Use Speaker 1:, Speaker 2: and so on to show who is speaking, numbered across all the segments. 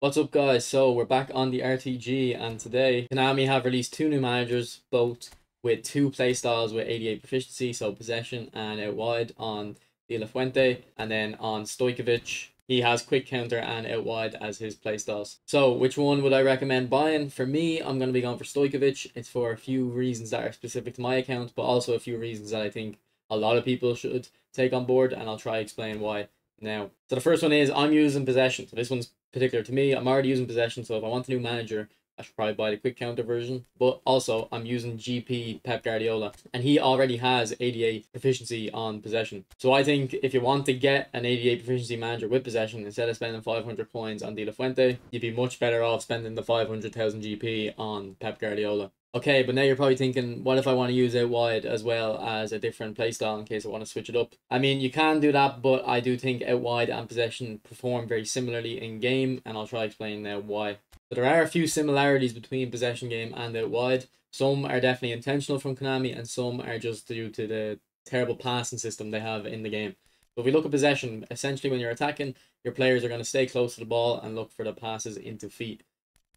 Speaker 1: What's up, guys? So we're back on the RTG, and today Konami have released two new managers, both with two playstyles with 88 proficiency, so possession and out wide on the Fuente, and then on Stojkovic, he has quick counter and out wide as his playstyles. So which one would I recommend buying? For me, I'm going to be going for Stojkovic. It's for a few reasons that are specific to my account, but also a few reasons that I think a lot of people should take on board, and I'll try to explain why now. So the first one is I'm using possession. So this one's particular to me. I'm already using possession, so if I want a new manager, I should probably buy the quick counter version. But also, I'm using GP Pep Guardiola, and he already has 88 proficiency on possession. So I think if you want to get an 88 proficiency manager with possession, instead of spending 500 coins on De La Fuente, you'd be much better off spending the 500,000 GP on Pep Guardiola. Okay, but now you're probably thinking, what if I want to use out wide as well as a different playstyle in case I want to switch it up? I mean, you can do that, but I do think out wide and possession perform very similarly in game, and I'll try to explain now why. But there are a few similarities between possession game and out wide. Some are definitely intentional from Konami, and some are just due to the terrible passing system they have in the game. But if we look at possession, essentially when you're attacking, your players are going to stay close to the ball and look for the passes into feet.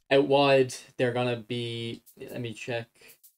Speaker 1: Out wide, they're gonna be. Let me check.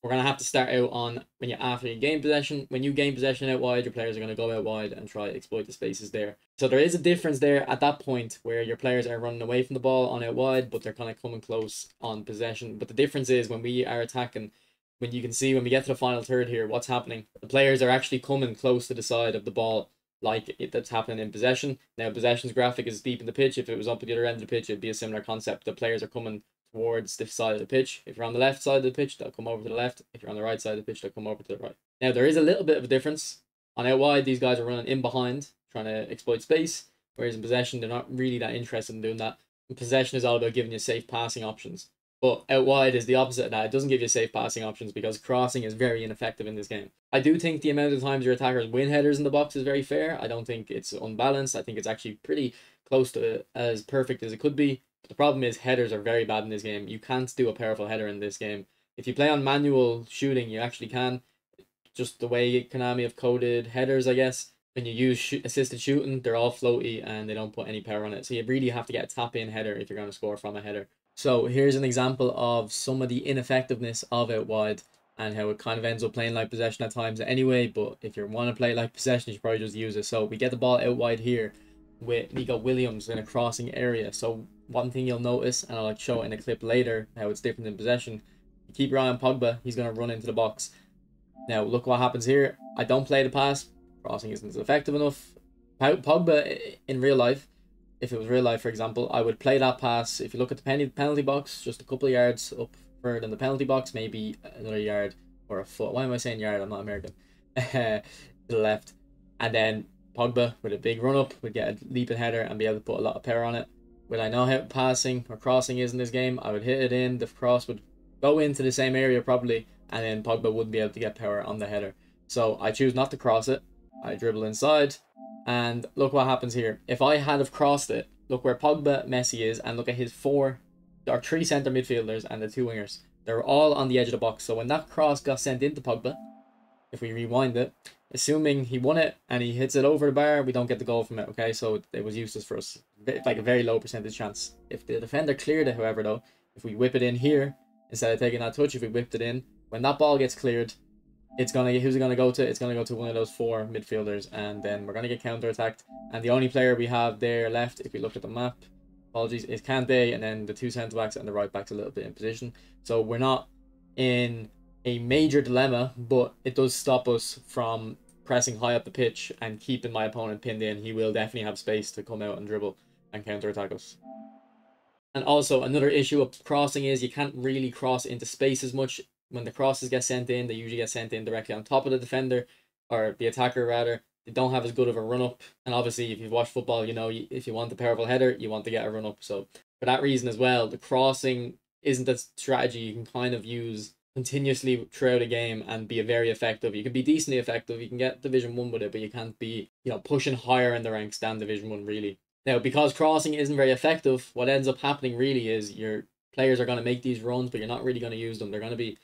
Speaker 1: We're gonna have to start out on when you after you gain possession. When you gain possession out wide, your players are gonna go out wide and try to exploit the spaces there. So there is a difference there at that point where your players are running away from the ball on out wide, but they're kind of coming close on possession. But the difference is when we are attacking, when you can see when we get to the final third here, what's happening? The players are actually coming close to the side of the ball, like that's happening in possession. Now possession's graphic is deep in the pitch. If it was up at the other end of the pitch, it'd be a similar concept. The players are coming towards the side of the pitch. If you're on the left side of the pitch, they'll come over to the left. If you're on the right side of the pitch, they'll come over to the right. Now, there is a little bit of a difference. On out wide, these guys are running in behind, trying to exploit space, whereas in possession, they're not really that interested in doing that. In possession is all about giving you safe passing options. But out wide is the opposite of that. It doesn't give you safe passing options because crossing is very ineffective in this game. I do think the amount of times your attackers win headers in the box is very fair. I don't think it's unbalanced. I think it's actually pretty close to as perfect as it could be. The problem is headers are very bad in this game. You can't do a powerful header in this game. If you play on manual shooting, you actually can. Just the way Konami have coded headers, I guess. When you use assisted shooting, they're all floaty and they don't put any power on it. So you really have to get a tap-in header if you're going to score from a header. So here's an example of some of the ineffectiveness of out wide and how it kind of ends up playing like possession at times anyway. But if you want to play like possession, you should probably just use it. So we get the ball out wide here with Nico Williams in a crossing area. So one thing you'll notice, and I'll show it in a clip later, how it's different in possession. You keep your eye on Pogba, he's going to run into the box. Now, look what happens here. I don't play the pass. Crossing isn't effective enough. Pogba, in real life, if it was real life, for example, I would play that pass. If you look at the penalty box, just a couple of yards up further than the penalty box, maybe another yard or a foot. Why am I saying yard? I'm not American. To the left. And then Pogba, with a big run-up, would get a leaping header and be able to put a lot of power on it. Would I know how passing or crossing is in this game? I would hit it in, the cross would go into the same area probably, and then Pogba wouldn't be able to get power on the header. So I choose not to cross it. I dribble inside, and look what happens here. If I had have crossed it, look where Pogba, Messi is, and look at his three centre midfielders and the two wingers. They're all on the edge of the box. So when that cross got sent into Pogba, if we rewind it, assuming he won it and he hits it over the bar, we don't get the goal from it, okay? So it was useless for us. Like a very low percentage chance. If the defender cleared it, however, though, if we whip it in here, instead of taking that touch, if we whipped it in, when that ball gets cleared, who's it gonna go to? It's gonna go to one of those four midfielders, and then we're gonna get counter-attacked. And the only player we have there left, if we look at the map, apologies, is Kante, and then the two centre-backs and the right-backs a little bit in position. So we're not in a major dilemma, but it does stop us from pressing high up the pitch and keeping my opponent pinned in. He will definitely have space to come out and dribble and counter-attack us. And also, another issue of crossing is you can't really cross into space as much. When the crosses get sent in, they usually get sent in directly on top of the defender, or the attacker rather. They don't have as good of a run-up. And obviously, if you've watched football, you know, if you want the powerful header, you want to get a run-up. So for that reason as well, the crossing isn't a strategy you can kind of use continuously throughout a game and be very effective. You can be decently effective, you can get Division 1 with it, but you can't be, pushing higher in the ranks than Division 1 really. Now, because crossing isn't very effective, what ends up happening really is your players are going to make these runs, but you're not really going to use them. They're going to be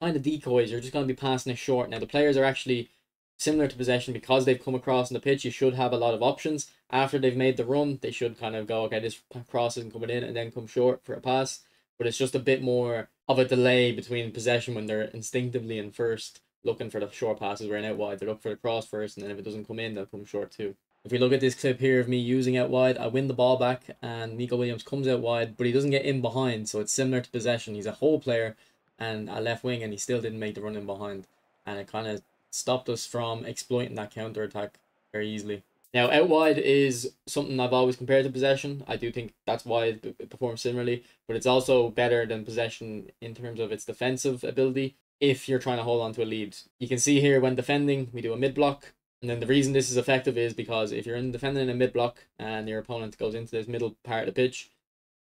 Speaker 1: kind of decoys. You're just going to be passing it short. Now, the players are actually similar to possession because they've come across in the pitch. You should have a lot of options, After they've made the run, they should kind of go, okay, this cross isn't coming in, and then come short for a pass. But it's just a bit more of a delay between possession when they're instinctively in first looking for the short passes, where in out wide, they look for the cross first, and then if it doesn't come in, they'll come short too. If we look at this clip here of me using out wide, I win the ball back and Nico Williams comes out wide, but he doesn't get in behind, so it's similar to possession. He's a whole player and a left wing, and he still didn't make the run in behind. And it kind of stopped us from exploiting that counter attack very easily. Now, out wide is something I've always compared to possession. I do think that's why it performs similarly, but it's also better than possession in terms of its defensive ability if you're trying to hold on to a lead. You can see here when defending, we do a mid block. And then the reason this is effective is because if you're defending in a mid block and your opponent goes into this middle part of the pitch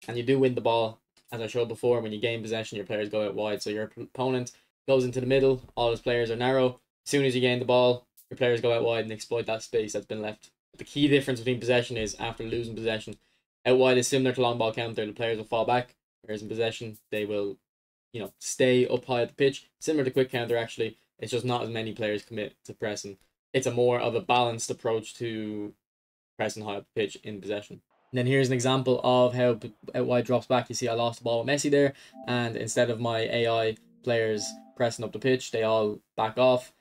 Speaker 1: and you do win the ball, as I showed before, when you gain possession, your players go out wide. So your opponent goes into the middle, all his players are narrow. As soon as you gain the ball, your players go out wide and exploit that space that's been left. But the key difference between possession is after losing possession, out wide is similar to long ball counter. The players will fall back, whereas in possession, they will, stay up high at the pitch. Similar to quick counter, actually. It's just not as many players commit to pressing. It's a more of a balanced approach to pressing high up the pitch in possession. And then here's an example of how out wide drops back. You see I lost the ball with Messi there, and instead of my AI players pressing up the pitch, they all back off.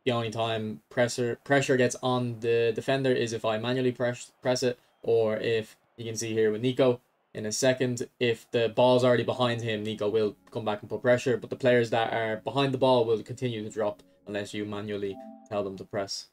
Speaker 1: The only time pressure gets on the defender is if I manually press it, or if you can see here with Nico in a second, if the ball's already behind him, Nico will come back and put pressure, but the players that are behind the ball will continue to drop unless you manually tell them to press.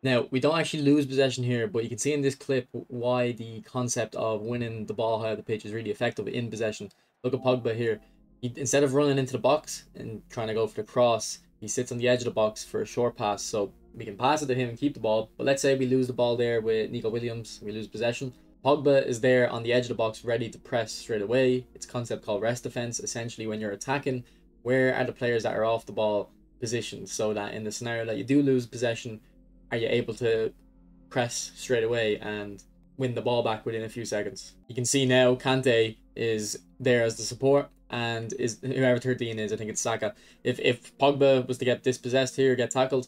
Speaker 1: Now, we don't actually lose possession here, but you can see in this clip why the concept of winning the ball high up the pitch is really effective in possession. Look at Pogba here. Instead of running into the box and trying to go for the cross, he sits on the edge of the box for a short pass, so we can pass it to him and keep the ball. But let's say we lose the ball there with Nico Williams, we lose possession. Pogba is there on the edge of the box ready to press straight away. It's a concept called rest defense. Essentially, when you're attacking, where are the players that are off the ball positioned, so that in the scenario that you do lose possession, are you able to press straight away and win the ball back within a few seconds. You can see now Kante is there as the support, and is whoever 13 is, I think it's Saka. If Pogba was to get dispossessed here, get tackled,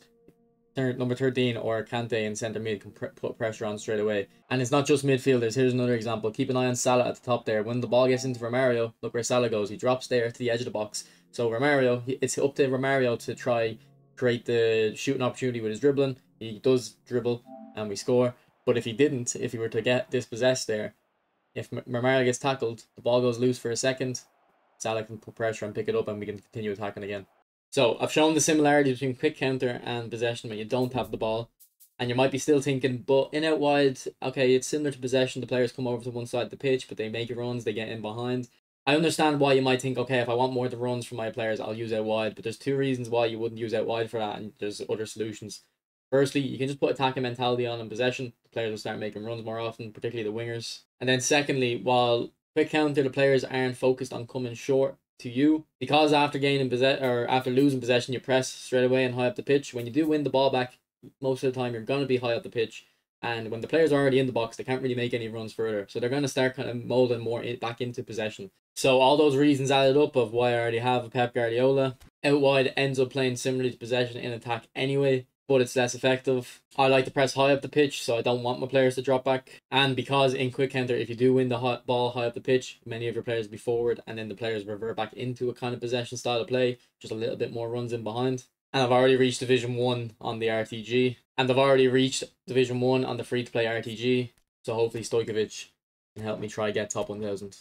Speaker 1: number 13 or Kante in centre mid can put pressure on straight away. And it's not just midfielders. Here's another example. Keep an eye on Salah at the top there. When the ball gets into Romario, look where Salah goes. He drops there to the edge of the box. So Romario, it's up to Romario to try create the shooting opportunity with his dribbling. He does dribble and we score. But if he didn't, if he were to get dispossessed there, if Romario gets tackled, the ball goes loose for a second, Salah can put pressure and pick it up and we can continue attacking again. So I've shown the similarity between quick counter and possession when you don't have the ball. And you might be still thinking, but in out wide, okay, it's similar to possession. The players come over to one side of the pitch, but they make runs, they get in behind. I understand why you might think, okay, if I want more of the runs from my players, I'll use out wide. But there's two reasons why you wouldn't use out wide for that, and there's other solutions. Firstly, you can just put attacking mentality on in possession. The players will start making runs more often, particularly the wingers. And then secondly, while quick counter, the players aren't focused on coming short to you, because after gaining after losing possession, you press straight away and high up the pitch. When you do win the ball back, most of the time you're going to be high up the pitch, and when the players are already in the box, they can't really make any runs further, so they're going to start kind of molding more back into possession. So all those reasons added up of why I already have a Pep Guardiola. Out wide ends up playing similarly to possession in attack anyway, but it's less effective. I like to press high up the pitch, so I don't want my players to drop back. And because in quick counter, if you do win the ball high up the pitch, many of your players be forward, and then the players revert back into a kind of possession style of play, just a little bit more runs in behind. And I've already reached Division 1 on the RTG, and I've already reached Division 1 on the free-to-play RTG, so hopefully Stojkovic can help me try get top 1000.